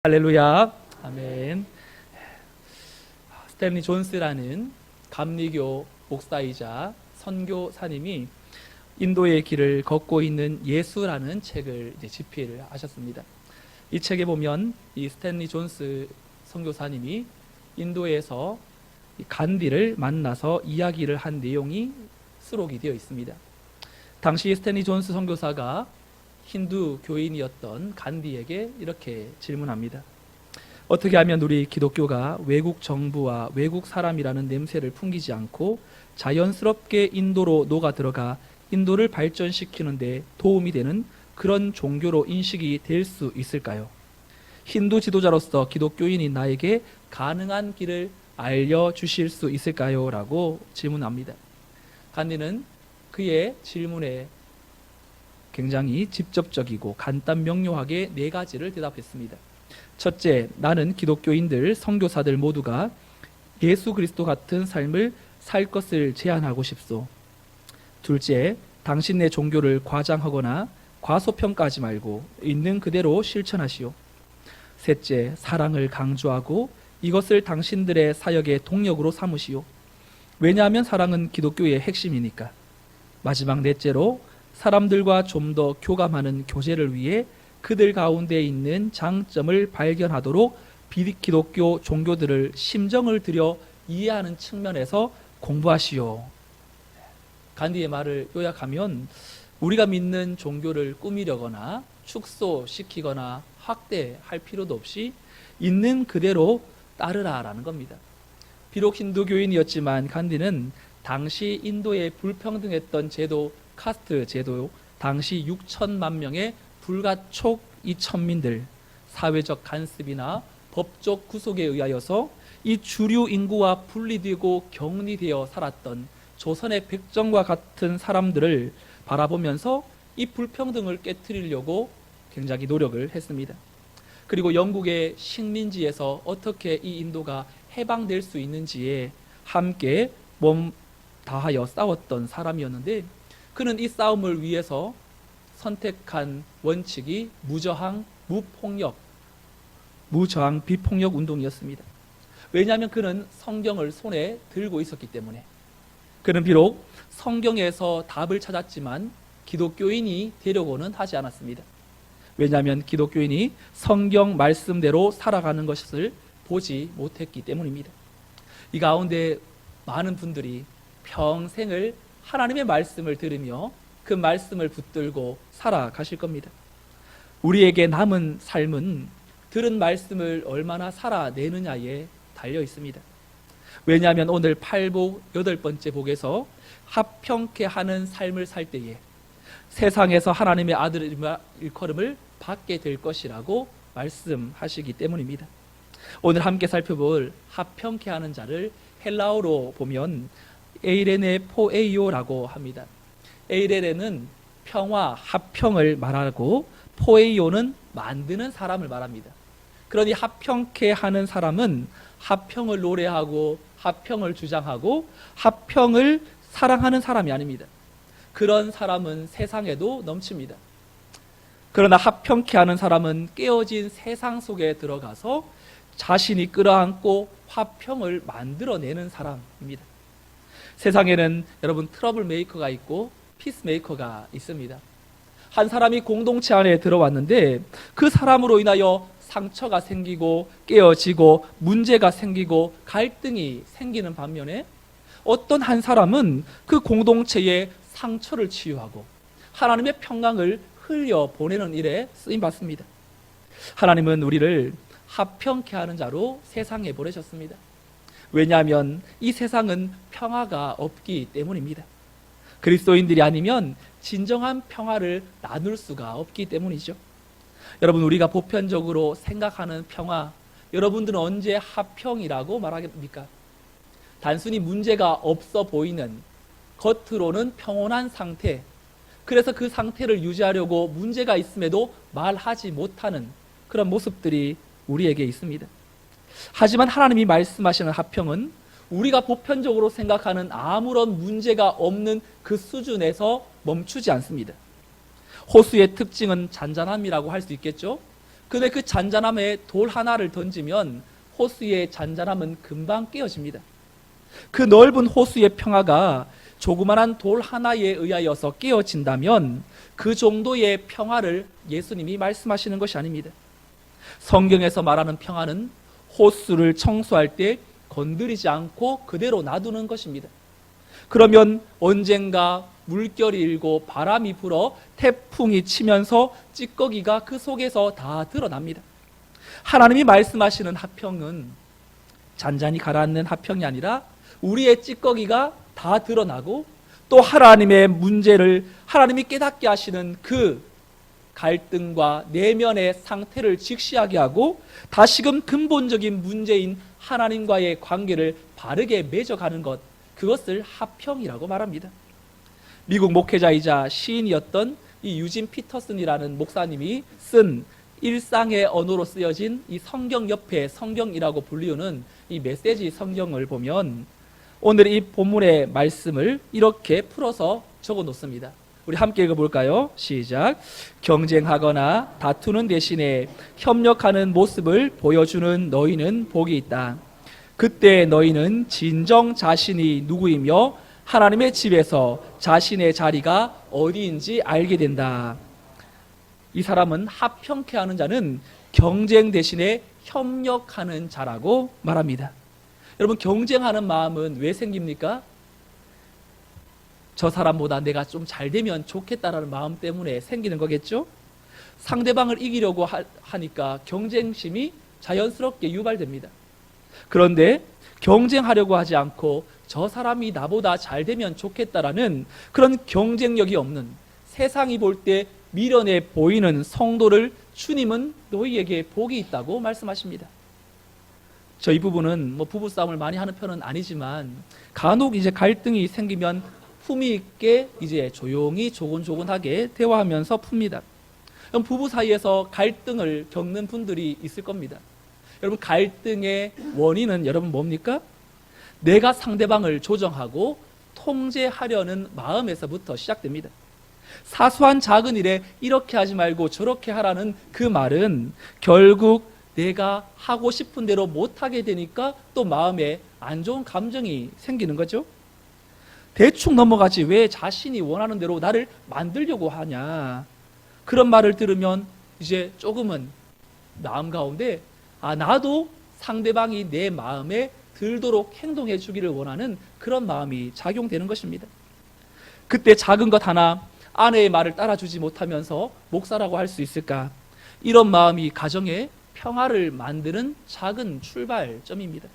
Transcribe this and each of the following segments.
할렐루야. 아멘. 스탠리 존스라는 감리교 목사이자 선교사님이 인도의 길을 걷고 있는 예수라는 책을 집필을 하셨습니다. 이 책에 보면 이 스탠리 존스 선교사님이 인도에서 간디를 만나서 이야기를 한 내용이 수록이 되어 있습니다. 당시 스탠리 존스 선교사가 힌두 교인이었던 간디에게 이렇게 질문합니다. 어떻게 하면 우리 기독교가 외국 정부와 외국 사람이라는 냄새를 풍기지 않고 자연스럽게 인도로 녹아 들어가 인도를 발전시키는데 도움이 되는 그런 종교로 인식이 될 수 있을까요? 힌두 지도자로서 기독교인인 나에게 가능한 길을 알려주실 수 있을까요? 라고 질문합니다. 간디는 그의 질문에 굉장히 직접적이고 간단 명료하게 4가지를 대답했습니다. 첫째, 나는 기독교인들, 선교사들 모두가 예수 그리스도 같은 삶을 살 것을 제안하고 싶소. 둘째, 당신의 종교를 과장하거나 과소평가하지 말고 있는 그대로 실천하시오. 셋째, 사랑을 강조하고 이것을 당신들의 사역의 동력으로 삼으시오. 왜냐하면 사랑은 기독교의 핵심이니까. 마지막 넷째로, 사람들과 좀 더 교감하는 교제를 위해 그들 가운데 있는 장점을 발견하도록 비기독교 종교들을 심정을 들여 이해하는 측면에서 공부하시오. 간디의 말을 요약하면 우리가 믿는 종교를 꾸미려거나 축소시키거나 확대할 필요도 없이 있는 그대로 따르라라는 겁니다. 비록 힌두교인이었지만 간디는 당시 인도에 불평등했던 제도 카스트 제도, 당시 6천만 명의 불가촉 이 천민들, 사회적 간섭이나 법적 구속에 의하여서 이 주류 인구와 분리되고 격리되어 살았던 조선의 백정과 같은 사람들을 바라보면서 이 불평등을 깨트리려고 굉장히 노력을 했습니다. 그리고 영국의 식민지에서 어떻게 이 인도가 해방될 수 있는지에 함께 몸 다하여 싸웠던 사람이었는데, 그는 이 싸움을 위해서 선택한 원칙이 무저항, 무폭력, 무저항, 비폭력 운동이었습니다. 왜냐하면 그는 성경을 손에 들고 있었기 때문에. 그는 비록 성경에서 답을 찾았지만 기독교인이 되려고는 하지 않았습니다. 왜냐하면 기독교인이 성경 말씀대로 살아가는 것을 보지 못했기 때문입니다. 이 가운데 많은 분들이 평생을 하나님의 말씀을 들으며 그 말씀을 붙들고 살아가실 겁니다. 우리에게 남은 삶은 들은 말씀을 얼마나 살아내느냐에 달려 있습니다. 왜냐하면 오늘 8복 8번째 복에서 합평케 하는 삶을 살 때에 세상에서 하나님의 아들의 일컬음을 받게 될 것이라고 말씀하시기 때문입니다. 오늘 함께 살펴볼 합평케 하는 자를 헬라어로 보면 에이레네 포에이오라고 합니다. 에이레네는 평화, 합평을 말하고 포에이오는 만드는 사람을 말합니다. 그러니 합평케 하는 사람은 합평을 노래하고 합평을 주장하고 합평을 사랑하는 사람이 아닙니다. 그런 사람은 세상에도 넘칩니다. 그러나 합평케 하는 사람은 깨어진 세상 속에 들어가서 자신이 끌어안고 화평을 만들어내는 사람입니다. 세상에는 여러분 트러블 메이커가 있고 피스 메이커가 있습니다. 한 사람이 공동체 안에 들어왔는데 그 사람으로 인하여 상처가 생기고 깨어지고 문제가 생기고 갈등이 생기는 반면에 어떤 한 사람은 그 공동체의 상처를 치유하고 하나님의 평강을 흘려보내는 일에 쓰임받습니다. 하나님은 우리를 합평케 하는 자로 세상에 보내셨습니다. 왜냐하면 이 세상은 평화가 없기 때문입니다. 그리스도인들이 아니면 진정한 평화를 나눌 수가 없기 때문이죠. 여러분, 우리가 보편적으로 생각하는 평화, 여러분들은 언제 합평이라고 말합니까? 단순히 문제가 없어 보이는, 겉으로는 평온한 상태, 그래서 그 상태를 유지하려고 문제가 있음에도 말하지 못하는 그런 모습들이 우리에게 있습니다. 하지만 하나님이 말씀하시는 합평은 우리가 보편적으로 생각하는 아무런 문제가 없는 그 수준에서 멈추지 않습니다. 호수의 특징은 잔잔함이라고 할 수 있겠죠. 근데 그 잔잔함에 돌 하나를 던지면 호수의 잔잔함은 금방 깨어집니다. 그 넓은 호수의 평화가 조그만한 돌 하나에 의하여서 깨어진다면 그 정도의 평화를 예수님이 말씀하시는 것이 아닙니다. 성경에서 말하는 평화는 호수를 청소할 때 건드리지 않고 그대로 놔두는 것입니다. 그러면 언젠가 물결이 일고 바람이 불어 태풍이 치면서 찌꺼기가 그 속에서 다 드러납니다. 하나님이 말씀하시는 화평은 잔잔히 가라앉는 화평이 아니라 우리의 찌꺼기가 다 드러나고 또 하나님의 문제를 하나님이 깨닫게 하시는 그 갈등과 내면의 상태를 직시하게 하고 다시금 근본적인 문제인 하나님과의 관계를 바르게 맺어가는 것, 그것을 화평이라고 말합니다. 미국 목회자이자 시인이었던 이 유진 피터슨이라는 목사님이 쓴 일상의 언어로 쓰여진 이 성경 옆에 성경이라고 불리우는 이 메시지 성경을 보면 오늘 이 본문의 말씀을 이렇게 풀어서 적어 놓습니다. 우리 함께 읽어볼까요? 시작. 경쟁하거나 다투는 대신에 협력하는 모습을 보여주는 너희는 복이 있다. 그때 너희는 진정 자신이 누구이며 하나님의 집에서 자신의 자리가 어디인지 알게 된다. 이 사람은 화평케 하는 자는 경쟁 대신에 협력하는 자라고 말합니다. 여러분, 경쟁하는 마음은 왜 생깁니까? 저 사람보다 내가 좀 잘 되면 좋겠다라는 마음 때문에 생기는 거겠죠? 상대방을 이기려고 하니까 경쟁심이 자연스럽게 유발됩니다. 그런데 경쟁하려고 하지 않고 저 사람이 나보다 잘 되면 좋겠다라는 그런 경쟁력이 없는, 세상이 볼 때 미련해 보이는 성도를 주님은 너희에게 복이 있다고 말씀하십니다. 저희 부부는 부부싸움을 많이 하는 편은 아니지만 간혹 이제 갈등이 생기면 품위 있게 이제 조용히 조곤조곤하게 대화하면서 풉니다. 그럼 부부 사이에서 갈등을 겪는 분들이 있을 겁니다. 여러분, 갈등의 원인은 여러분 뭡니까? 내가 상대방을 조정하고 통제하려는 마음에서부터 시작됩니다. 사소한 작은 일에 이렇게 하지 말고 저렇게 하라는 그 말은 결국 내가 하고 싶은 대로 못하게 되니까 또 마음에 안 좋은 감정이 생기는 거죠. 대충 넘어가지 왜 자신이 원하는 대로 나를 만들려고 하냐. 그런 말을 들으면 이제 조금은 마음 가운데 나도 상대방이 내 마음에 들도록 행동해 주기를 원하는 그런 마음이 작용되는 것입니다. 그때 작은 것 하나 아내의 말을 따라주지 못하면서 목사라고 할 수 있을까? 이런 마음이 가정에 평화를 만드는 작은 출발점입니다.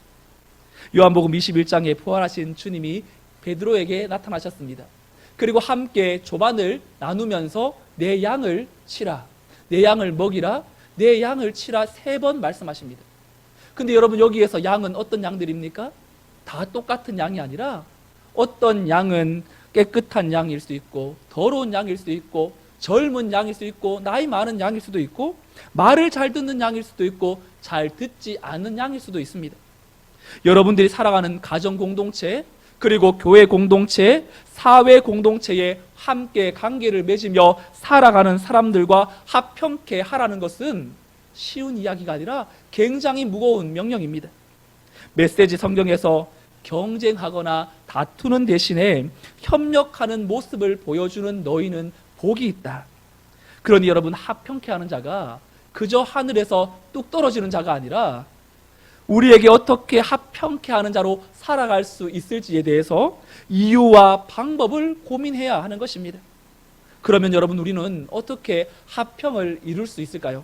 요한복음 21장에 부활하신 주님이 베드로에게 나타나셨습니다. 그리고 함께 조반을 나누면서 내 양을 치라, 내 양을 먹이라, 내 양을 치라 3번 말씀하십니다. 근데 여러분, 여기에서 양은 어떤 양들입니까? 다 똑같은 양이 아니라 어떤 양은 깨끗한 양일 수 있고 더러운 양일 수도 있고 젊은 양일 수도 있고 나이 많은 양일 수도 있고 말을 잘 듣는 양일 수도 있고 잘 듣지 않는 양일 수도 있습니다. 여러분들이 살아가는 가정 공동체, 그리고 교회 공동체, 사회 공동체에 함께 관계를 맺으며 살아가는 사람들과 화평케 하라는 것은 쉬운 이야기가 아니라 굉장히 무거운 명령입니다. 메시지 성경에서 경쟁하거나 다투는 대신에 협력하는 모습을 보여주는 너희는 복이 있다. 그러니 여러분, 화평케 하는 자가 그저 하늘에서 뚝 떨어지는 자가 아니라 우리에게 어떻게 화평케 하는 자로 살아갈 수 있을지에 대해서 이유와 방법을 고민해야 하는 것입니다. 그러면 여러분, 우리는 어떻게 화평을 이룰 수 있을까요?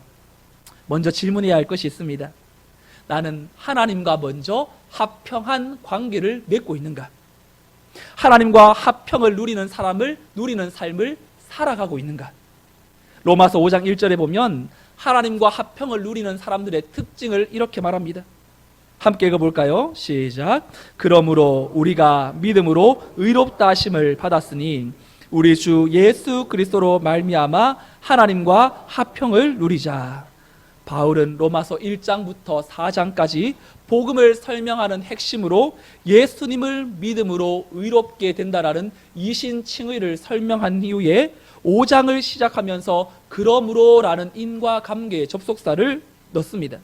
먼저 질문해야 할 것이 있습니다. 나는 하나님과 먼저 화평한 관계를 맺고 있는가? 하나님과 화평을 누리는 삶을 살아가고 있는가? 로마서 5장 1절에 보면 하나님과 화평을 누리는 사람들의 특징을 이렇게 말합니다. 함께 읽어볼까요? 시작. 그러므로 우리가 믿음으로 의롭다 하심을 받았으니 우리 주 예수 그리스도로 말미암아 하나님과 화평을 누리자. 바울은 로마서 1장부터 4장까지 복음을 설명하는 핵심으로 예수님을 믿음으로 의롭게 된다라는 이신칭의를 설명한 이후에 5장을 시작하면서 그러므로라는 인과관계의 접속사를 넣습니다.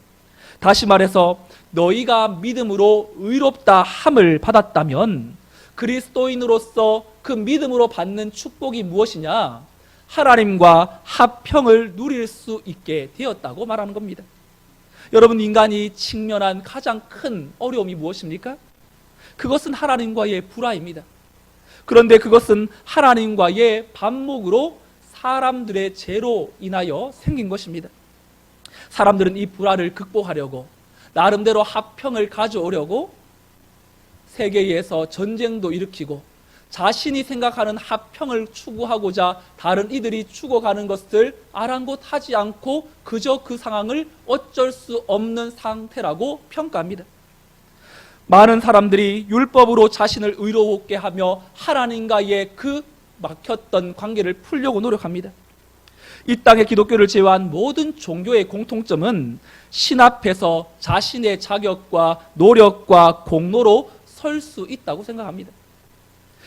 다시 말해서 너희가 믿음으로 의롭다 함을 받았다면 그리스도인으로서 그 믿음으로 받는 축복이 무엇이냐? 하나님과 화평을 누릴 수 있게 되었다고 말하는 겁니다. 여러분, 인간이 직면한 가장 큰 어려움이 무엇입니까? 그것은 하나님과의 불화입니다. 그런데 그것은 하나님과의 반목으로 사람들의 죄로 인하여 생긴 것입니다. 사람들은 이 불화를 극복하려고 나름대로 화평을 가져오려고 세계에서 전쟁도 일으키고 자신이 생각하는 화평을 추구하고자 다른 이들이 죽어가는 것을 아랑곳하지 않고 그저 그 상황을 어쩔 수 없는 상태라고 평가합니다. 많은 사람들이 율법으로 자신을 의롭게 하며 하나님과의 그 막혔던 관계를 풀려고 노력합니다. 이 땅의 기독교를 제외한 모든 종교의 공통점은 신 앞에서 자신의 자격과 노력과 공로로 설 수 있다고 생각합니다.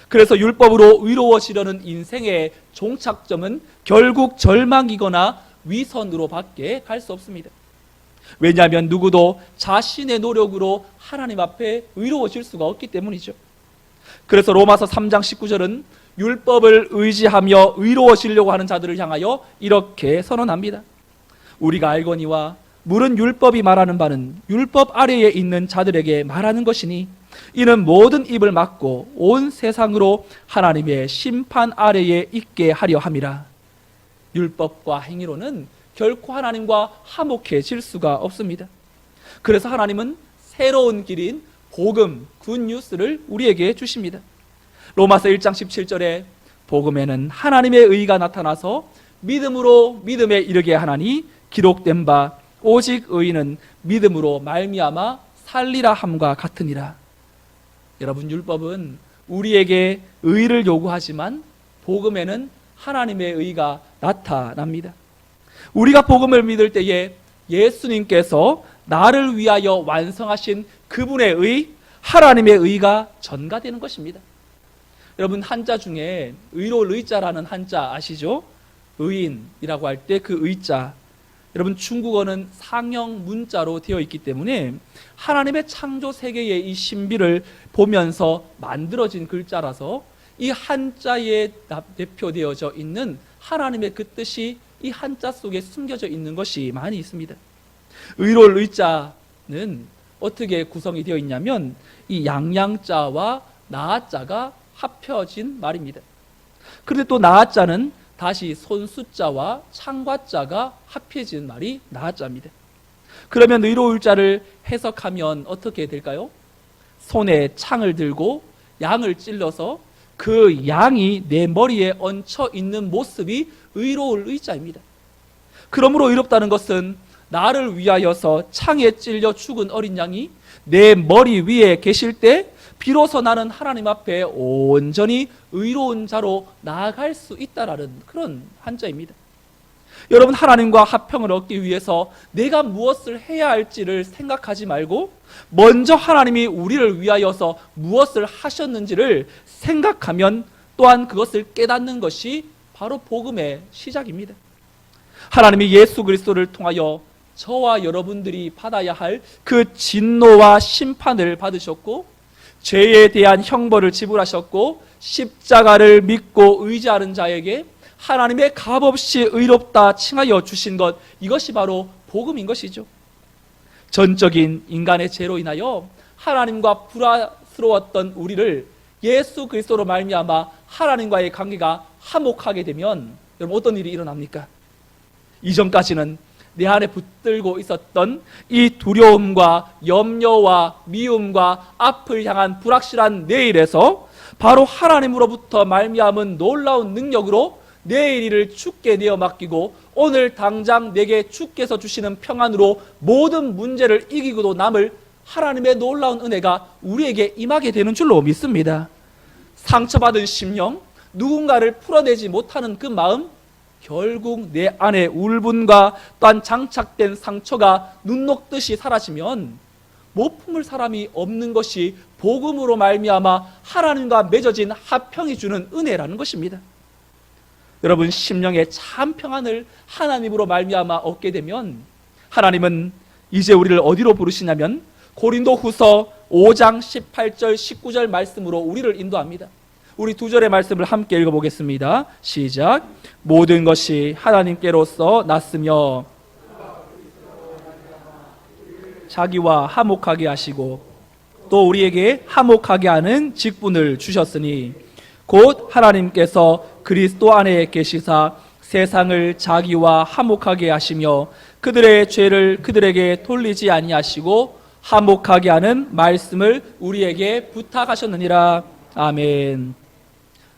그래서 율법으로 의로워지려는 인생의 종착점은 결국 절망이거나 위선으로 밖에 갈 수 없습니다. 왜냐하면 누구도 자신의 노력으로 하나님 앞에 의로워질 수가 없기 때문이죠. 그래서 로마서 3장 19절은 율법을 의지하며 의로워지려고 하는 자들을 향하여 이렇게 선언합니다. 우리가 알거니와 물은 율법이 말하는 바는 율법 아래에 있는 자들에게 말하는 것이니 이는 모든 입을 막고 온 세상으로 하나님의 심판 아래에 있게 하려 함이라. 율법과 행위로는 결코 하나님과 화목해질 수가 없습니다. 그래서 하나님은 새로운 길인 복음, 굿뉴스를 우리에게 주십니다. 로마서 1장 17절에 복음에는 하나님의 의가 나타나서 믿음으로 믿음에 이르게 하나니 기록된 바 오직 의인은 믿음으로 말미암아 살리라 함과 같으니라. 여러분, 율법은 우리에게 의를 요구하지만 복음에는 하나님의 의가 나타납니다. 우리가 복음을 믿을 때에 예수님께서 나를 위하여 완성하신 그분의 의, 하나님의 의가 전가되는 것입니다. 여러분, 한자 중에 의로울 의자라는 한자 아시죠? 의인이라고 할 때 그 의자, 여러분 중국어는 상형 문자로 되어 있기 때문에 하나님의 창조 세계의 이 신비를 보면서 만들어진 글자라서 이 한자에 대표되어져 있는 하나님의 그 뜻이 이 한자 속에 숨겨져 있는 것이 많이 있습니다. 의로울 의자는 어떻게 구성이 되어 있냐면 이 양양자와 나자가 합혀진 말입니다. 그런데 또 나자는 다시 손수자와 창과자가 합해진 말이 나자입니다. 그러면 의로울 자를 해석하면 어떻게 될까요? 손에 창을 들고 양을 찔러서 그 양이 내 머리에 얹혀 있는 모습이 의로울 의자입니다. 그러므로 의롭다는 것은 나를 위하여서 창에 찔려 죽은 어린 양이 내 머리 위에 계실 때 비로소 나는 하나님 앞에 온전히 의로운 자로 나아갈 수 있다라는 그런 한자입니다. 여러분, 하나님과 화평을 얻기 위해서 내가 무엇을 해야 할지를 생각하지 말고 먼저 하나님이 우리를 위하여서 무엇을 하셨는지를 생각하면 또한 그것을 깨닫는 것이 바로 복음의 시작입니다. 하나님이 예수 그리스도를 통하여 저와 여러분들이 받아야 할 그 진노와 심판을 받으셨고 죄에 대한 형벌을 지불하셨고 십자가를 믿고 의지하는 자에게 하나님의 값없이 의롭다 칭하여 주신 것, 이것이 바로 복음인 것이죠. 전적인 인간의 죄로 인하여 하나님과 불화스러웠던 우리를 예수 그리스도로 말미암아 하나님과의 관계가 화목하게 되면 여러분 어떤 일이 일어납니까? 이전까지는 내 안에 붙들고 있었던 이 두려움과 염려와 미움과 앞을 향한 불확실한 내일에서 바로 하나님으로부터 말미암은 놀라운 능력으로 내일 일을 주께 내어 맡기고 오늘 당장 내게 주께서 주시는 평안으로 모든 문제를 이기고도 남을 하나님의 놀라운 은혜가 우리에게 임하게 되는 줄로 믿습니다. 상처받은 심령, 누군가를 풀어내지 못하는 그 마음, 결국 내 안에 울분과 또한 장착된 상처가 눈 녹듯이 사라지면 못 품을 사람이 없는 것이 복음으로 말미암아 하나님과 맺어진 화평이 주는 은혜라는 것입니다. 여러분 심령의 참 평안을 하나님으로 말미암아 얻게 되면 하나님은 이제 우리를 어디로 부르시냐면 고린도후서 5장 18절 19절 말씀으로 우리를 인도합니다. 우리 두 절의 말씀을 함께 읽어보겠습니다. 시작. 모든 것이 하나님께로서 났으며 자기와 화목하게 하시고 또 우리에게 화목하게 하는 직분을 주셨으니 곧 하나님께서 그리스도 안에 계시사 세상을 자기와 화목하게 하시며 그들의 죄를 그들에게 돌리지 아니하시고 화목하게 하는 말씀을 우리에게 부탁하셨느니라. 아멘.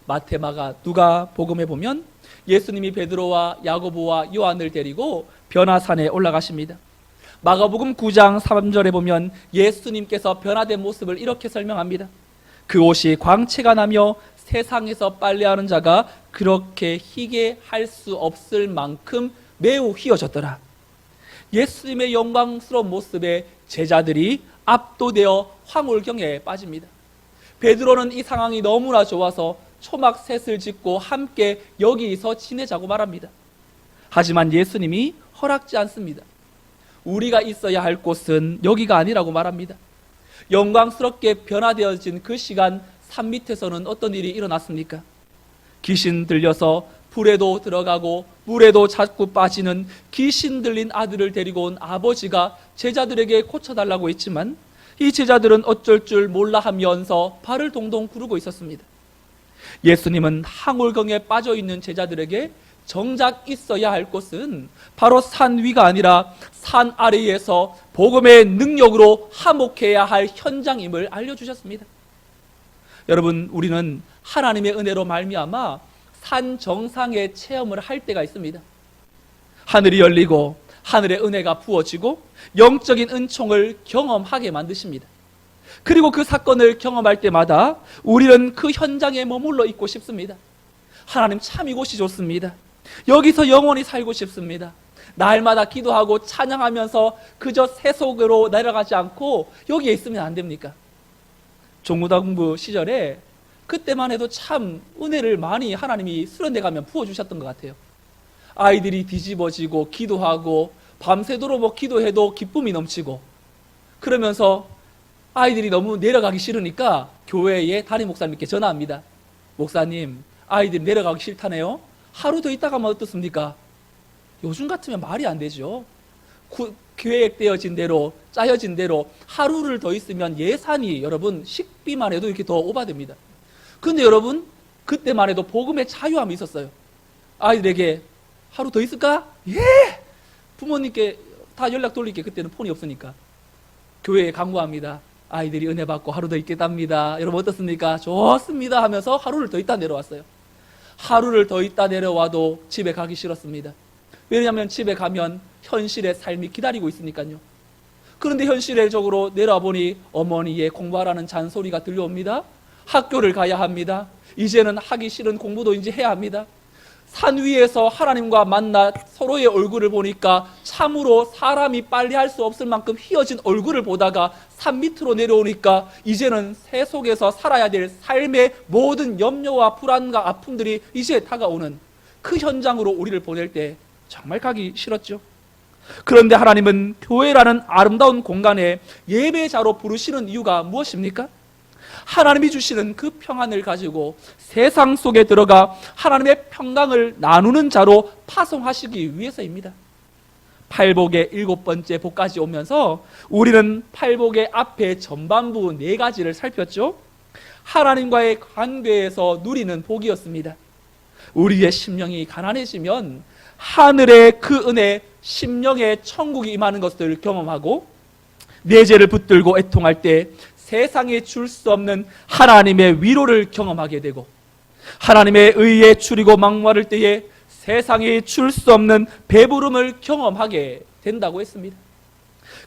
마태, 마가, 누가 복음에 보면 예수님이 베드로와 야고보와 요한을 데리고 변화산에 올라가십니다. 마가복음 9장 3절에 보면 예수님께서 변화된 모습을 이렇게 설명합니다. 그 옷이 광채가 나며 세상에서 빨래하는 자가 그렇게 희게 할 수 없을 만큼 매우 휘어졌더라. 예수님의 영광스러운 모습에 제자들이 압도되어 황홀경에 빠집니다. 베드로는 이 상황이 너무나 좋아서 초막 셋을 짓고 함께 여기서 지내자고 말합니다. 하지만 예수님이 허락지 않습니다. 우리가 있어야 할 곳은 여기가 아니라고 말합니다. 영광스럽게 변화되어진 그 시간 산 밑에서는 어떤 일이 일어났습니까? 귀신 들려서 불에도 들어가고 물에도 자꾸 빠지는 귀신 들린 아들을 데리고 온 아버지가 제자들에게 고쳐달라고 했지만 이 제자들은 어쩔 줄 몰라 하면서 발을 동동 구르고 있었습니다. 예수님은 황홀경에 빠져있는 제자들에게 정작 있어야 할 곳은 바로 산 위가 아니라 산 아래에서 복음의 능력으로 화목해야 할 현장임을 알려주셨습니다. 여러분, 우리는 하나님의 은혜로 말미암아 산 정상의 체험을 할 때가 있습니다. 하늘이 열리고 하늘의 은혜가 부어지고 영적인 은총을 경험하게 만드십니다. 그리고 그 사건을 경험할 때마다 우리는 그 현장에 머물러 있고 싶습니다. 하나님 참 이곳이 좋습니다. 여기서 영원히 살고 싶습니다. 날마다 기도하고 찬양하면서 그저 세속으로 내려가지 않고 여기에 있으면 안 됩니까? 종무당부 시절에 그때만 해도 참 은혜를 많이 하나님이 수련대 가면 부어주셨던 것 같아요. 아이들이 뒤집어지고 기도하고 밤새도록 기도해도 기쁨이 넘치고, 그러면서 아이들이 너무 내려가기 싫으니까 교회에 담임 목사님께 전화합니다. 목사님, 아이들이 내려가기 싫다네요. 하루 더 있다 가면 어떻습니까? 요즘 같으면 말이 안 되죠. 계획되어진 대로, 짜여진 대로 하루를 더 있으면 예산이, 여러분, 식비만 해도 이렇게 더 오바됩니다. 근데 여러분, 그때만 해도 복음의 자유함이 있었어요. 아이들에게 하루 더 있을까? 예! 부모님께 다 연락 돌릴게. 그때는 폰이 없으니까. 교회에 강구합니다. 아이들이 은혜 받고 하루 더 있겠답니다. 여러분 어떻습니까? 좋습니다 하면서 하루를 더 있다 내려왔어요. 하루를 더 있다 내려와도 집에 가기 싫었습니다. 왜냐하면 집에 가면 현실의 삶이 기다리고 있으니까요. 그런데 현실적으로 내려와 보니 어머니의 공부하라는 잔소리가 들려옵니다. 학교를 가야 합니다. 이제는 하기 싫은 공부도 이제 해야 합니다. 산 위에서 하나님과 만나 서로의 얼굴을 보니까 참으로 사람이 빨리 할 수 없을 만큼 휘어진 얼굴을 보다가 산 밑으로 내려오니까 이제는 세속에서 살아야 될 삶의 모든 염려와 불안과 아픔들이 이제 다가오는 그 현장으로 우리를 보낼 때 정말 가기 싫었죠. 그런데 하나님은 교회라는 아름다운 공간에 예배자로 부르시는 이유가 무엇입니까? 하나님이 주시는 그 평안을 가지고 세상 속에 들어가 하나님의 평강을 나누는 자로 파송하시기 위해서입니다. 팔복의 7번째 복까지 오면서 우리는 팔복의 앞에 전반부 4가지를 살폈죠. 하나님과의 관계에서 누리는 복이었습니다. 우리의 심령이 가난해지면 하늘의 그 은혜, 심령의 천국이 임하는 것을 경험하고 내 죄를 붙들고 애통할 때 세상에 줄 수 없는 하나님의 위로를 경험하게 되고, 하나님의 의에 추리고 막말할 때에 세상에 줄 수 없는 배부름을 경험하게 된다고 했습니다.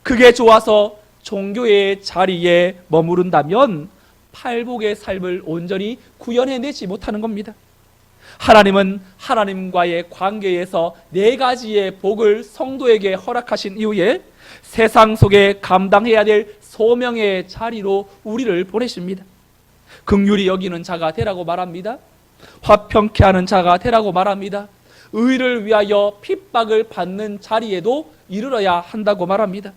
그게 좋아서 종교의 자리에 머무른다면 팔복의 삶을 온전히 구현해내지 못하는 겁니다. 하나님은 하나님과의 관계에서 4가지의 복을 성도에게 허락하신 이후에 세상 속에 감당해야 될 소명의 자리로 우리를 보내십니다. 긍휼히 여기는 자가 되라고 말합니다. 화평케 하는 자가 되라고 말합니다. 의를 위하여 핍박을 받는 자리에도 이르러야 한다고 말합니다.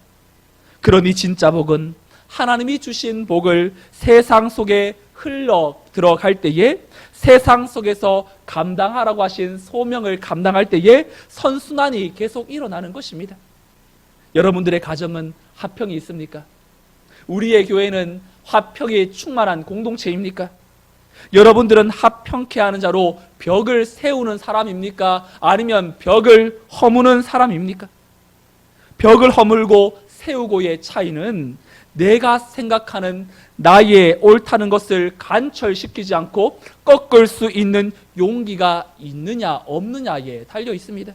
그러니 진짜 복은 하나님이 주신 복을 세상 속에 흘러 들어갈 때에, 세상 속에서 감당하라고 하신 소명을 감당할 때에 선순환이 계속 일어나는 것입니다. 여러분들의 가정은 화평이 있습니까? 우리의 교회는 화평이 충만한 공동체입니까? 여러분들은 화평케 하는 자로 벽을 세우는 사람입니까? 아니면 벽을 허무는 사람입니까? 벽을 허물고 세우고의 차이는 내가 생각하는 나의 옳다는 것을 간철시키지 않고 꺾을 수 있는 용기가 있느냐 없느냐에 달려 있습니다.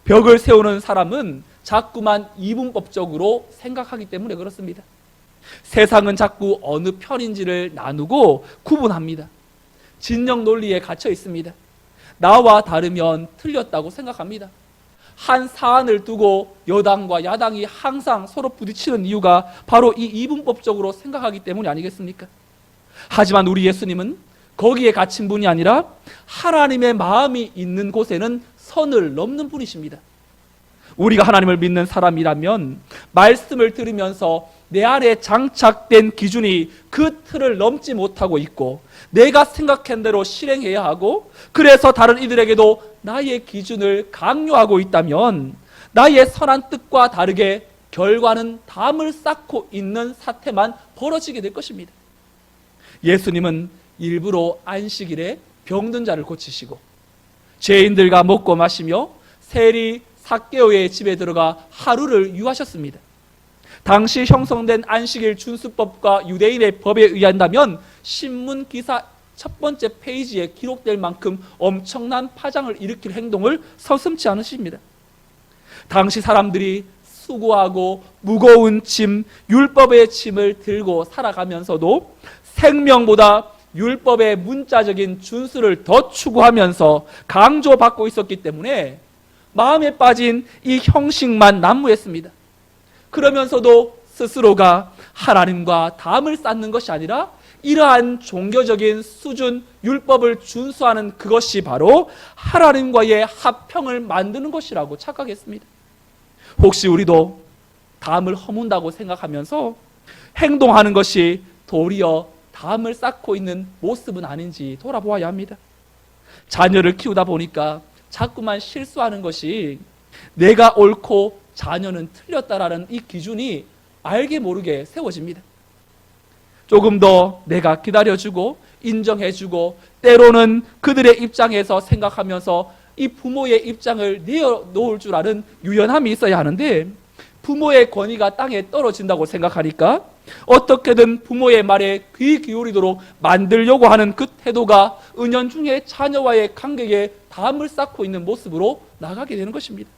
벽을 세우는 사람은 자꾸만 이분법적으로 생각하기 때문에 그렇습니다. 세상은 자꾸 어느 편인지를 나누고 구분합니다. 진영 논리에 갇혀 있습니다. 나와 다르면 틀렸다고 생각합니다. 한 사안을 두고 여당과 야당이 항상 서로 부딪히는 이유가 바로 이 이분법적으로 생각하기 때문이 아니겠습니까? 하지만 우리 예수님은 거기에 갇힌 분이 아니라 하나님의 마음이 있는 곳에는 선을 넘는 분이십니다. 우리가 하나님을 믿는 사람이라면 말씀을 들으면서 내 안에 장착된 기준이 그 틀을 넘지 못하고 있고, 내가 생각한 대로 실행해야 하고, 그래서 다른 이들에게도 나의 기준을 강요하고 있다면 나의 선한 뜻과 다르게 결과는 담을 쌓고 있는 사태만 벌어지게 될 것입니다. 예수님은 일부러 안식일에 병든 자를 고치시고 죄인들과 먹고 마시며 세리 삭개오의 집에 들어가 하루를 유하셨습니다. 당시 형성된 안식일 준수법과 유대인의 법에 의한다면 신문 기사 첫 번째 페이지에 기록될 만큼 엄청난 파장을 일으킬 행동을 서슴지 않으십니다. 당시 사람들이 수고하고 무거운 짐, 율법의 짐을 들고 살아가면서도 생명보다 율법의 문자적인 준수를 더 추구하면서 강조받고 있었기 때문에 마음에 빠진 이 형식만 난무했습니다. 그러면서도 스스로가 하나님과 담을 쌓는 것이 아니라 이러한 종교적인 수준, 율법을 준수하는 그것이 바로 하나님과의 화평을 만드는 것이라고 착각했습니다. 혹시 우리도 담을 허문다고 생각하면서 행동하는 것이 도리어 담을 쌓고 있는 모습은 아닌지 돌아보아야 합니다. 자녀를 키우다 보니까 자꾸만 실수하는 것이 내가 옳고 자녀는 틀렸다라는 이 기준이 알게 모르게 세워집니다. 조금 더 내가 기다려주고 인정해주고 때로는 그들의 입장에서 생각하면서 이 부모의 입장을 내어놓을 줄 아는 유연함이 있어야 하는데, 부모의 권위가 땅에 떨어진다고 생각하니까 어떻게든 부모의 말에 귀 기울이도록 만들려고 하는 그 태도가 은연중에 자녀와의 관계에 담을 쌓고 있는 모습으로 나가게 되는 것입니다.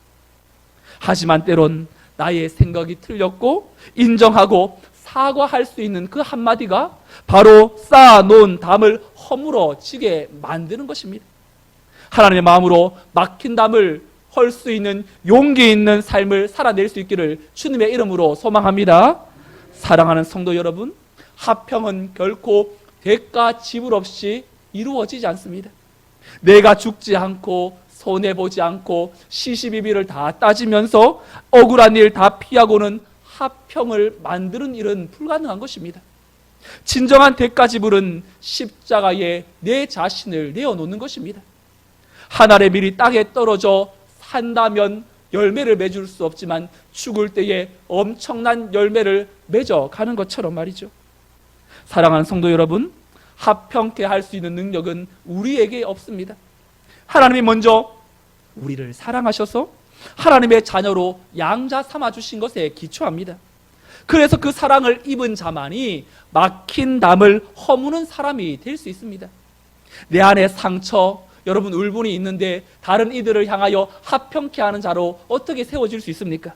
하지만 때론 나의 생각이 틀렸고 인정하고 사과할 수 있는 그 한마디가 바로 쌓아놓은 담을 허물어지게 만드는 것입니다. 하나님의 마음으로 막힌 담을 헐 수 있는 용기 있는 삶을 살아낼 수 있기를 주님의 이름으로 소망합니다. 사랑하는 성도 여러분, 화평은 결코 대가 지불 없이 이루어지지 않습니다. 내가 죽지 않고 손해보지 않고 시시비비를 다 따지면서 억울한 일 다 피하고는 화평을 만드는 일은 불가능한 것입니다. 진정한 대가 지불은 십자가에 내 자신을 내어놓는 것입니다. 한 알의 밀이 땅에 떨어져 산다면 열매를 맺을 수 없지만 죽을 때에 엄청난 열매를 맺어가는 것처럼 말이죠. 사랑하는 성도 여러분, 화평케 할 수 있는 능력은 우리에게 없습니다. 하나님이 먼저 우리를 사랑하셔서 하나님의 자녀로 양자 삼아주신 것에 기초합니다. 그래서 그 사랑을 입은 자만이 막힌 담을 허무는 사람이 될 수 있습니다. 내 안에 상처, 여러분 울분이 있는데 다른 이들을 향하여 화평케 하는 자로 어떻게 세워질 수 있습니까?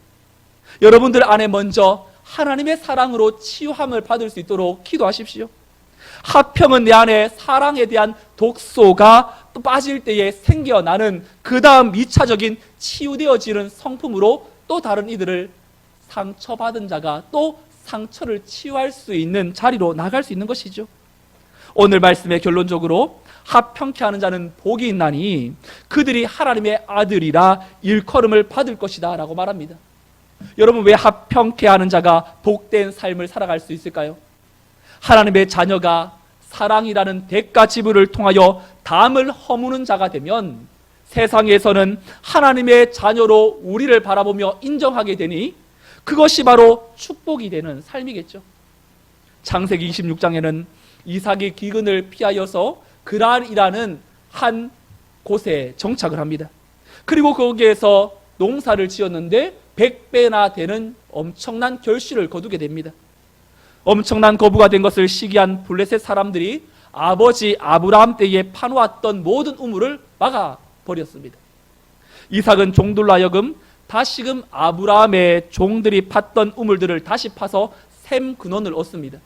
여러분들 안에 먼저 하나님의 사랑으로 치유함을 받을 수 있도록 기도하십시오. 화평은 내 안에 사랑에 대한 독소가 또 빠질 때에 생겨나는 그 다음 2차적인 치유되어지는 성품으로 또 다른 이들을 상처받은 자가 또 상처를 치유할 수 있는 자리로 나갈 수 있는 것이죠. 오늘 말씀의 결론적으로 합평케 하는 자는 복이 있나니 그들이 하나님의 아들이라 일컬음을 받을 것이다 라고 말합니다. 여러분, 왜 합평케 하는 자가 복된 삶을 살아갈 수 있을까요? 하나님의 자녀가 사랑이라는 대가 지불을 통하여 담을 허무는 자가 되면 세상에서는 하나님의 자녀로 우리를 바라보며 인정하게 되니 그것이 바로 축복이 되는 삶이겠죠. 창세기 26장에는 이삭이 기근을 피하여서 그랄이라는 한 곳에 정착을 합니다. 그리고 거기에서 농사를 지었는데 100배나 되는 엄청난 결실을 거두게 됩니다. 엄청난 거부가 된 것을 시기한 블레셋 사람들이 아버지 아브라함 때에 파놓았던 모든 우물을 막아버렸습니다. 이삭은 종들로 하여금 다시금 아브라함의 종들이 팠던 우물들을 다시 파서 샘 근원을 얻습니다.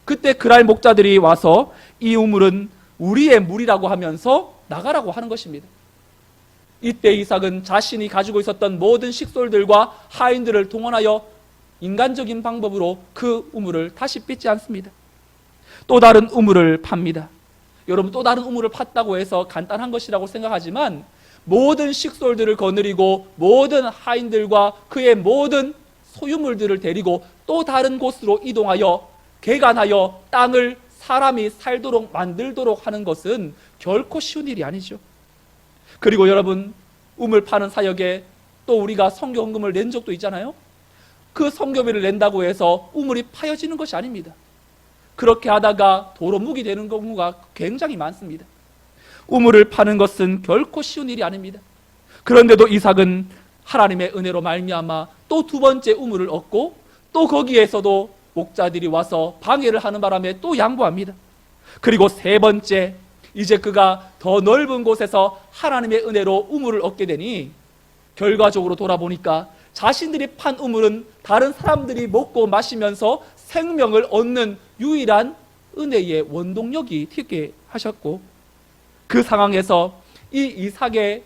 그때 그랄 목자들이 와서 이 우물은 우리의 물이라고 하면서 나가라고 하는 것입니다. 이때 이삭은 자신이 가지고 있었던 모든 식솔들과 하인들을 동원하여 인간적인 방법으로 그 우물을 다시 뺏지 않습니다. 또 다른 우물을 팝니다. 여러분, 또 다른 우물을 팠다고 해서 간단한 것이라고 생각하지만 모든 식솔들을 거느리고 모든 하인들과 그의 모든 소유물들을 데리고 또 다른 곳으로 이동하여 개간하여 땅을 사람이 살도록 만들도록 하는 것은 결코 쉬운 일이 아니죠. 그리고 여러분, 우물 파는 사역에 또 우리가 선교헌금을 낸 적도 있잖아요. 그 선교비를 낸다고 해서 우물이 파여지는 것이 아닙니다. 그렇게 하다가 도로묵이 되는 경우가 굉장히 많습니다. 우물을 파는 것은 결코 쉬운 일이 아닙니다. 그런데도 이삭은 하나님의 은혜로 말미암아 또 두 번째 우물을 얻고 또 거기에서도 목자들이 와서 방해를 하는 바람에 또 양보합니다. 그리고 세 번째, 이제 그가 더 넓은 곳에서 하나님의 은혜로 우물을 얻게 되니 결과적으로 돌아보니까 자신들이 판 우물은 다른 사람들이 먹고 마시면서 생명을 얻는 유일한 은혜의 원동력이 되게 하셨고, 그 상황에서 이 이삭의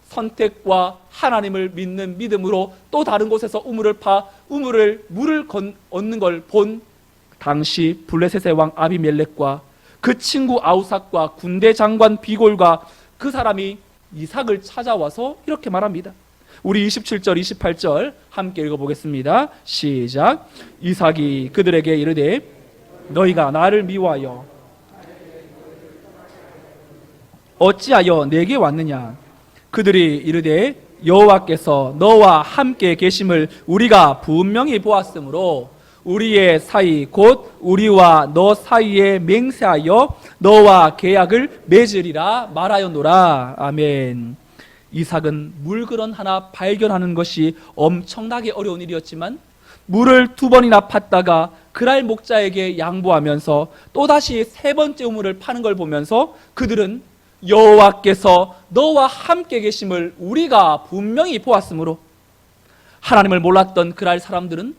선택과 하나님을 믿는 믿음으로 또 다른 곳에서 우물을 물을 얻는 걸 본 당시 블레셋의 왕 아비멜렉과 그 친구 아우삭과 군대 장관 비골과 그 사람이 이삭을 찾아와서 이렇게 말합니다. 우리 27절 28절 함께 읽어보겠습니다. 시작. 이삭이 그들에게 이르되 너희가 나를 미워하여 어찌하여 내게 왔느냐. 그들이 이르되 여호와께서 너와 함께 계심을 우리가 분명히 보았으므로 우리의 사이 곧 우리와 너 사이에 맹세하여 너와 계약을 맺으리라 말하였노라. 아멘. 이삭은 물그런 하나 발견하는 것이 엄청나게 어려운 일이었지만 물을 두 번이나 팠다가 그랄 목자에게 양보하면서 또다시 세 번째 우물을 파는 걸 보면서 그들은 여호와께서 너와 함께 계심을 우리가 분명히 보았으므로, 하나님을 몰랐던 그랄 사람들은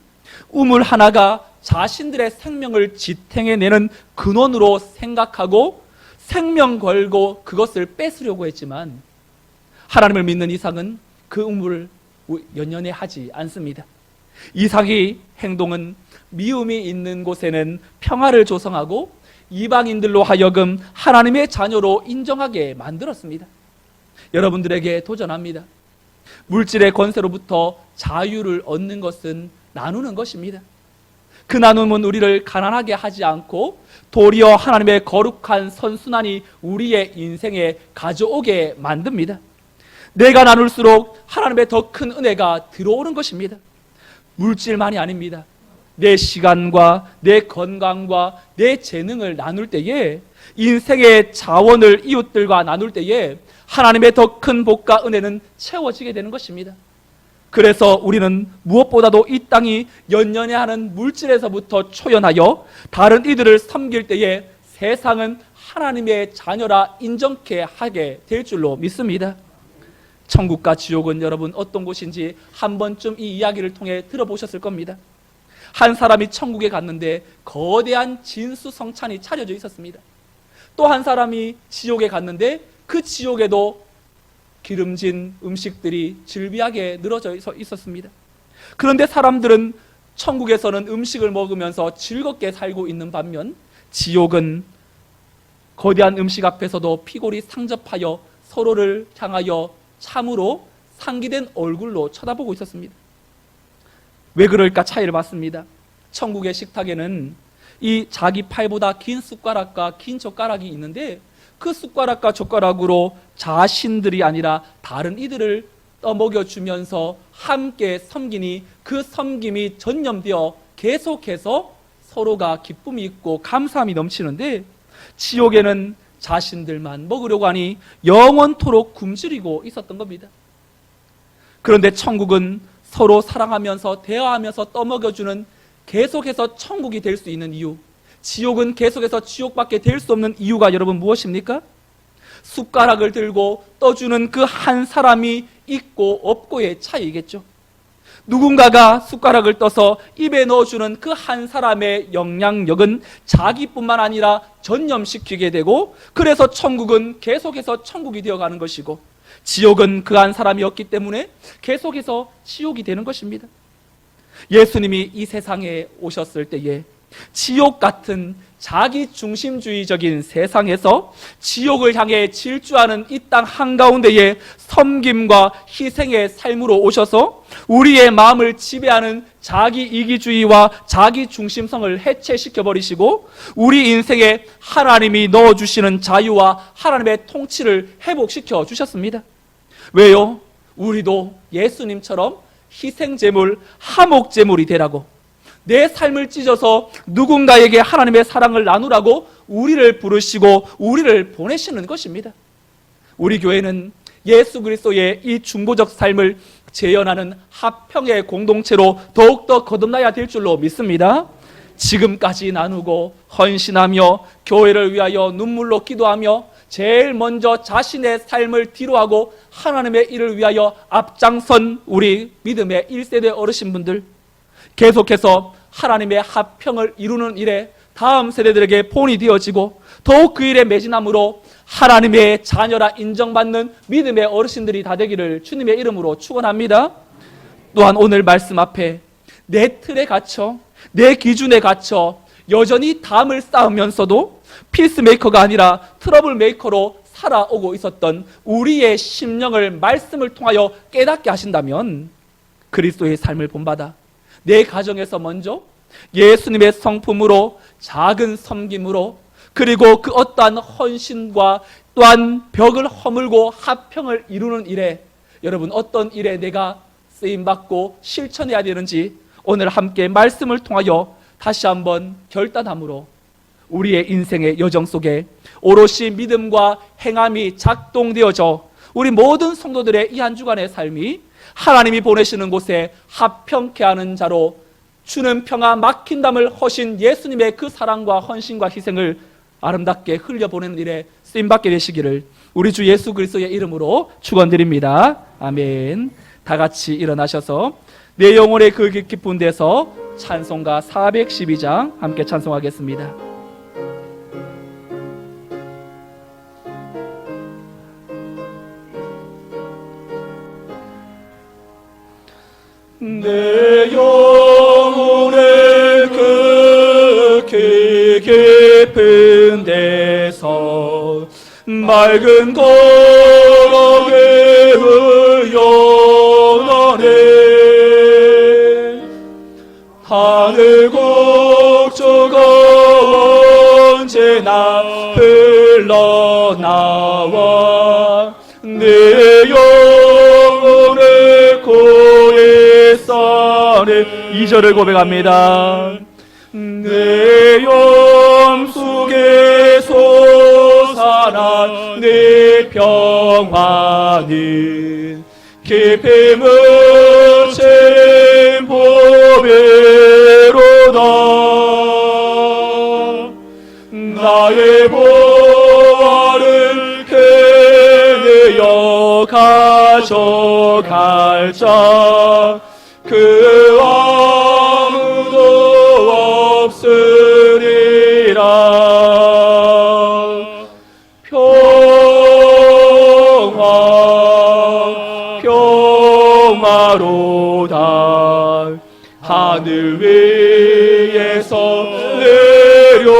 우물 하나가 자신들의 생명을 지탱해내는 근원으로 생각하고 생명 걸고 그것을 뺏으려고 했지만 하나님을 믿는 이삭은 그 우물을 연연해 하지 않습니다. 이삭의 행동은 미움이 있는 곳에는 평화를 조성하고 이방인들로 하여금 하나님의 자녀로 인정하게 만들었습니다. 여러분들에게 도전합니다. 물질의 권세로부터 자유를 얻는 것은 나누는 것입니다. 그 나눔은 우리를 가난하게 하지 않고 도리어 하나님의 거룩한 선순환이 우리의 인생에 가져오게 만듭니다. 내가 나눌수록 하나님의 더 큰 은혜가 들어오는 것입니다. 물질만이 아닙니다. 내 시간과 내 건강과 내 재능을 나눌 때에, 인생의 자원을 이웃들과 나눌 때에 하나님의 더 큰 복과 은혜는 채워지게 되는 것입니다. 그래서 우리는 무엇보다도 이 땅이 연연해하는 물질에서부터 초연하여 다른 이들을 섬길 때에 세상은 하나님의 자녀라 인정케 하게 될 줄로 믿습니다. 천국과 지옥은 여러분 어떤 곳인지 한 번쯤 이 이야기를 통해 들어보셨을 겁니다. 한 사람이 천국에 갔는데 거대한 진수성찬이 차려져 있었습니다. 또 한 사람이 지옥에 갔는데 그 지옥에도 기름진 음식들이 즐비하게 늘어져 있었습니다. 그런데 사람들은 천국에서는 음식을 먹으면서 즐겁게 살고 있는 반면 지옥은 거대한 음식 앞에서도 피골이 상접하여 서로를 향하여 참으로 상기된 얼굴로 쳐다보고 있었습니다. 왜 그럴까 차이를 봤습니다. 천국의 식탁에는 이 자기 팔보다 긴 숟가락과 긴 젓가락이 있는데 그 숟가락과 젓가락으로 자신들이 아니라 다른 이들을 떠먹여주면서 함께 섬기니 그 섬김이 전념되어 계속해서 서로가 기쁨이 있고 감사함이 넘치는데, 지옥에는 자신들만 먹으려고 하니 영원토록 굶주리고 있었던 겁니다. 그런데 천국은 서로 사랑하면서 대화하면서 떠먹여주는, 계속해서 천국이 될 수 있는 이유, 지옥은 계속해서 지옥밖에 될 수 없는 이유가 여러분 무엇입니까? 숟가락을 들고 떠주는 그 한 사람이 있고 없고의 차이겠죠. 누군가가 숟가락을 떠서 입에 넣어주는 그 한 사람의 영향력은 자기뿐만 아니라 전념시키게 되고, 그래서 천국은 계속해서 천국이 되어가는 것이고, 지옥은 그 한 사람이 없기 때문에 계속해서 지옥이 되는 것입니다. 예수님이 이 세상에 오셨을 때에 지옥 같은 자기 중심주의적인 세상에서 지옥을 향해 질주하는 이 땅 한가운데에 섬김과 희생의 삶으로 오셔서 우리의 마음을 지배하는 자기 이기주의와 자기 중심성을 해체시켜버리시고 우리 인생에 하나님이 넣어주시는 자유와 하나님의 통치를 회복시켜 주셨습니다. 왜요? 우리도 예수님처럼 희생제물, 화목제물이 되라고, 내 삶을 찢어서 누군가에게 하나님의 사랑을 나누라고 우리를 부르시고 우리를 보내시는 것입니다. 우리 교회는 예수 그리스도의 이 중보적 삶을 재현하는 화평의 공동체로 더욱더 거듭나야 될 줄로 믿습니다. 지금까지 나누고 헌신하며 교회를 위하여 눈물로 기도하며 제일 먼저 자신의 삶을 뒤로하고 하나님의 일을 위하여 앞장선 우리 믿음의 1세대 어르신분들, 계속해서 하나님의 화평을 이루는 일에 다음 세대들에게 본이 되어지고 더욱 그 일에 매진함으로 하나님의 자녀라 인정받는 믿음의 어르신들이 다 되기를 주님의 이름으로 축원합니다. 또한 오늘 말씀 앞에 내 틀에 갇혀, 내 기준에 갇혀 여전히 담을 쌓으면서도 피스메이커가 아니라 트러블 메이커로 살아오고 있었던 우리의 심령을 말씀을 통하여 깨닫게 하신다면, 그리스도의 삶을 본받아 내 가정에서 먼저 예수님의 성품으로 작은 섬김으로, 그리고 그 어떠한 헌신과 또한 벽을 허물고 화평을 이루는 일에, 여러분 어떤 일에 내가 쓰임받고 실천해야 되는지 오늘 함께 말씀을 통하여 다시 한번 결단함으로 우리의 인생의 여정 속에 오롯이 믿음과 행함이 작동되어져 우리 모든 성도들의 이 한 주간의 삶이 하나님이 보내시는 곳에 화평케 하는 자로 주는 평화 막힌 담을 허신 예수님의 그 사랑과 헌신과 희생을 아름답게 흘려보내는 일에 쓰임받게 되시기를 우리 주 예수 그리스도의 이름으로 축원드립니다. 아멘. 다 같이 일어나셔서 내 영혼의 그 깊은 데서 찬송가 412장 함께 찬송하겠습니다. 내 영혼의 극히 깊은 데서 맑은 거룩의 의연하네 하늘 곡조가 언제나 흘러나와 내 영혼의 고의 쌀에 2절을 고백합니다. 내 영혼 속에 솟아난 내 평화는 깊이 묻힌 보배로다. 나의 보화를 캐내어 가져갈 자 그 아무도 없으리라. 평화로다. 하늘 위에서 내려오는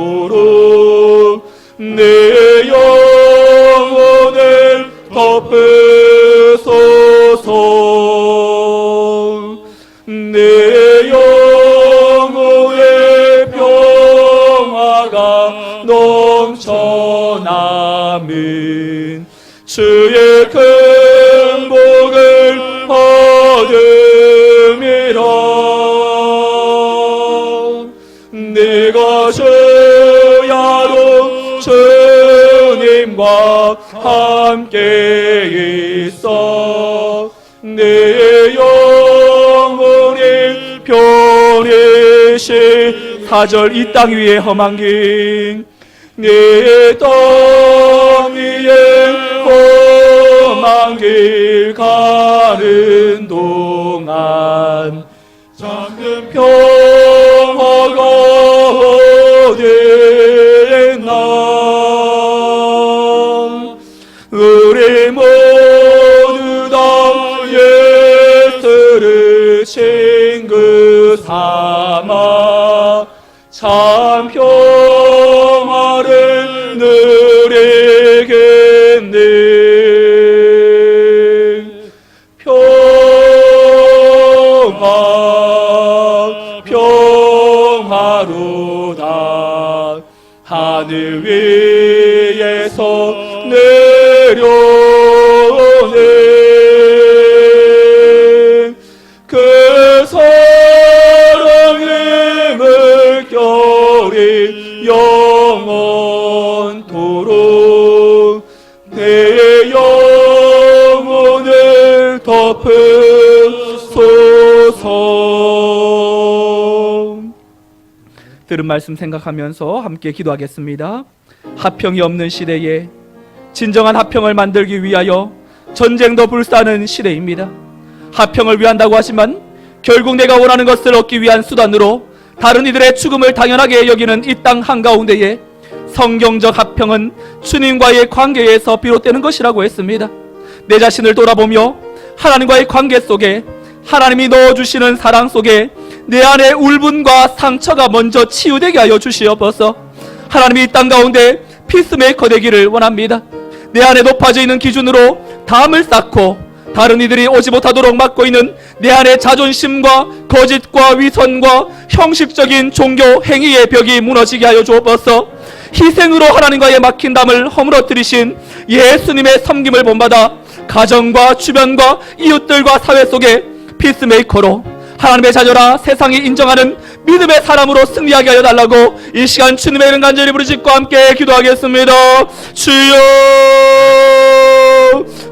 영원토록 내 영혼을 덮으소서. 내 영혼의 평화가 넘쳐나면 주의 큰 복을 얻음이라. 내가 주야로 주님과 함께 있어 내 영혼이 편히시. 4절 이 땅 위에 험한 길, 내 땅 위에 험한 길 가는 동안 잠든 평화가 어딨나. 우리 모두 다 예수를 친구 삼아 참 평화를 누리겠네. 평화로다 하늘 위에서 내려오는 그 사랑의 물결이 영원토록 내 영혼을 덮으소서. 들은 말씀 생각하면서 함께 기도하겠습니다. 화평이 없는 시대에 진정한 화평을 만들기 위하여 전쟁도 불사하는 시대입니다. 화평을 위한다고 하지만 결국 내가 원하는 것을 얻기 위한 수단으로 다른 이들의 죽음을 당연하게 여기는 이 땅 한가운데에 성경적 화평은 주님과의 관계에서 비롯되는 것이라고 했습니다. 내 자신을 돌아보며 하나님과의 관계 속에, 하나님이 넣어주시는 사랑 속에 내 안에 울분과 상처가 먼저 치유되게 하여 주시옵소서. 하나님이 이 땅 가운데 피스메이커 되기를 원합니다. 내 안에 높아져 있는 기준으로 담을 쌓고 다른 이들이 오지 못하도록 막고 있는 내 안에 자존심과 거짓과 위선과 형식적인 종교 행위의 벽이 무너지게 하여 주옵소서. 희생으로 하나님과의 막힌 담을 허물어뜨리신 예수님의 섬김을 본받아 가정과 주변과 이웃들과 사회 속에 피스메이커로 하나님의 자녀라 세상이 인정하는 믿음의 사람으로 승리하게 하여 달라고 이 시간 주님의 이름 간절히 부르짖고 함께 기도하겠습니다. 주여,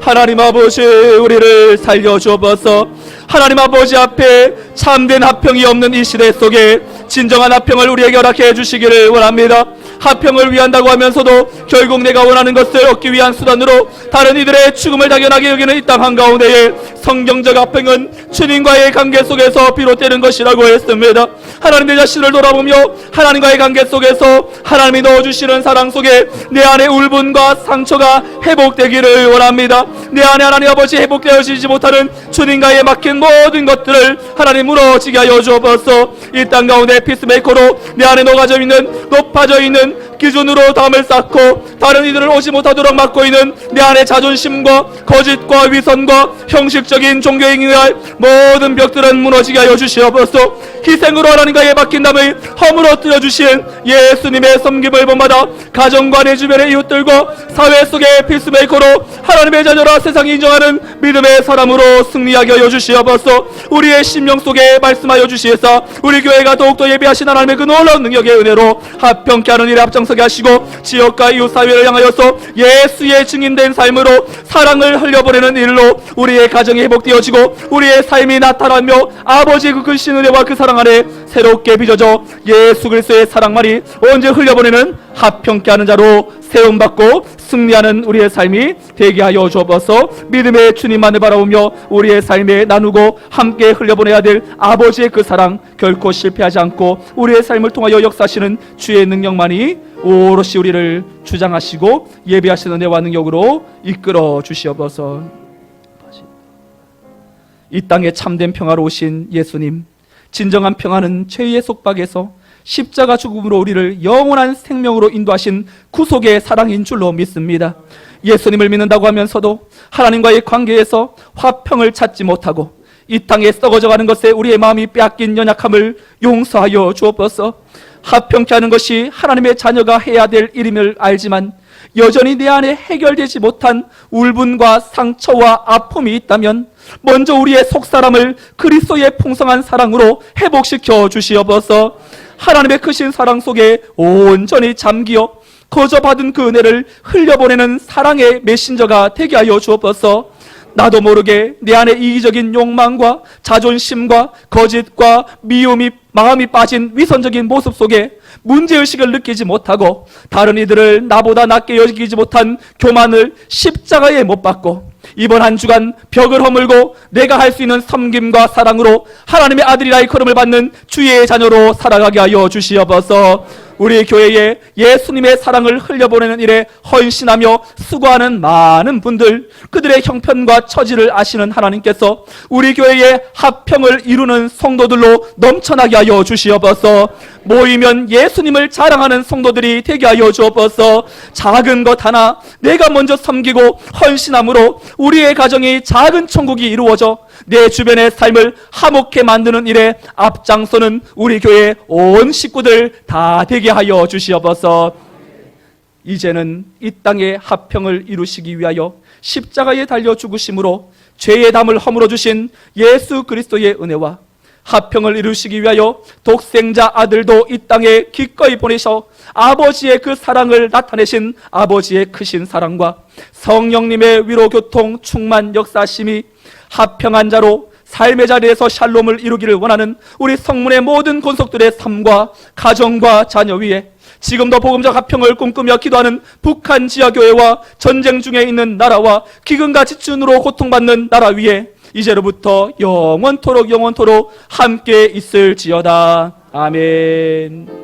하나님 아버지 우리를 살려주옵소서. 하나님 아버지 앞에 참된 화평이 없는 이 시대 속에 진정한 화평을 우리에게 허락해 주시기를 원합니다. 화평을 위한다고 하면서도 결국 내가 원하는 것을 얻기 위한 수단으로 다른 이들의 죽음을 당연하게 여기는 이 땅 한가운데에 성경적 화평은 주님과의 관계 속에서 비롯되는 것이라고 했습니다. 하나님 내 자신을 돌아보며 하나님과의 관계 속에서 하나님이 넣어주시는 사랑 속에 내 안에 울분과 상처가 회복되기를 원합니다. 내 안에 하나님 아버지 회복되어지지 못하는 주님과의 막힌 모든 것들을 하나님 무너지게 하여 주옵소서. 이 땅 가운데 피스메이커로 내 안에 녹아져 있는, 높아져 있는 기준으로 담을 쌓고 다른 이들을 오지 못하도록 막고 있는 내 안에 자존심과 거짓과 위선과 형식적인 종교행위의 모든 벽들은 무너지게 하여 주시옵소서. 희생으로 하나님과의 막힌 담을 허물어뜨려 주신 예수님의 섬김을 본받아 가정과 내 주변의 이웃들과 사회 속의 피스메이커로 하나님의 자녀라 세상이 인정하는 믿음의 사람으로 승리하게 하여 주시옵소서. 우리의 심령 속에 말씀하여 주시옵소서. 우리 교회가 더욱더 예비하신 하나님의 그 놀라운 능력의 은혜로 화평케 하는 일에 앞장서게 하시고 지역과 이웃 사회를 향하여서 예수의 증인된 삶으로 사랑을 흘려보내는 일로 우리의 가정이 회복되어지고 우리의 삶이 나타나며 아버지의 그 크신 은혜와 그 사랑 안에 새롭게 빚어져 예수 그리스도의 사랑만이 언제 흘려보내는 화평케 하는 자로 세움받고 승리하는 우리의 삶이 되게 하여 주옵소서. 믿음의 주님만을 바라보며 우리의 삶에 나누고 함께 흘려보내야 될 아버지의 그 사랑 결코 실패하지 않고 우리의 삶을 통하여 역사하시는 주의 능력만이 오롯이 우리를 주장하시고 예비하시는 은혜와 능력으로 이끌어 주시옵소서. 이 땅에 참된 평화로 오신 예수님, 진정한 평화는 죄의 속박에서 십자가 죽음으로 우리를 영원한 생명으로 인도하신 구속의 사랑인 줄로 믿습니다. 예수님을 믿는다고 하면서도 하나님과의 관계에서 화평을 찾지 못하고 이 땅에 썩어져가는 것에 우리의 마음이 빼앗긴 연약함을 용서하여 주옵소서. 화평케 하는 것이 하나님의 자녀가 해야 될 일임을 알지만 여전히 내 안에 해결되지 못한 울분과 상처와 아픔이 있다면 먼저 우리의 속사람을 그리스도의 풍성한 사랑으로 회복시켜 주시옵소서. 하나님의 크신 사랑 속에 온전히 잠기어 거저 받은 그 은혜를 흘려보내는 사랑의 메신저가 되게 하여 주옵소서. 나도 모르게 내 안에 이기적인 욕망과 자존심과 거짓과 미움이 마음이 빠진 위선적인 모습 속에 문제의식을 느끼지 못하고 다른 이들을 나보다 낮게 여기지 못한 교만을 십자가에 못 박고 이번 한 주간 벽을 허물고 내가 할 수 있는 섬김과 사랑으로 하나님의 아들이라의 걸음을 받는 주의 자녀로 살아가게 하여 주시옵소서. 우리 교회에 예수님의 사랑을 흘려보내는 일에 헌신하며 수고하는 많은 분들, 그들의 형편과 처지를 아시는 하나님께서 우리 교회에 화평을 이루는 성도들로 넘쳐나게 하여 주시옵소서. 모이면 예수님을 자랑하는 성도들이 되게 하여 주옵소서. 작은 것 하나 내가 먼저 섬기고 헌신함으로 우리의 가정이 작은 천국이 이루어져 내 주변의 삶을 화목해 만드는 일에 앞장서는 우리 교회 온 식구들 다 되게 하여 주시옵소서. 이제는 이 땅의 화평을 이루시기 위하여 십자가에 달려 죽으심으로 죄의 담을 허물어 주신 예수 그리스도의 은혜와 화평을 이루시기 위하여 독생자 아들도 이 땅에 기꺼이 보내셔 아버지의 그 사랑을 나타내신 아버지의 크신 사랑과 성령님의 위로 교통 충만 역사심이 화평한 자로 삶의 자리에서 샬롬을 이루기를 원하는 우리 성문의 모든 권속들의 삶과 가정과 자녀 위에 지금도 복음적 화평을 꿈꾸며 기도하는 북한 지하교회와 전쟁 중에 있는 나라와 기근과 지춘으로 고통받는 나라 위에 이제로부터 영원토록 함께 있을지어다. 아멘.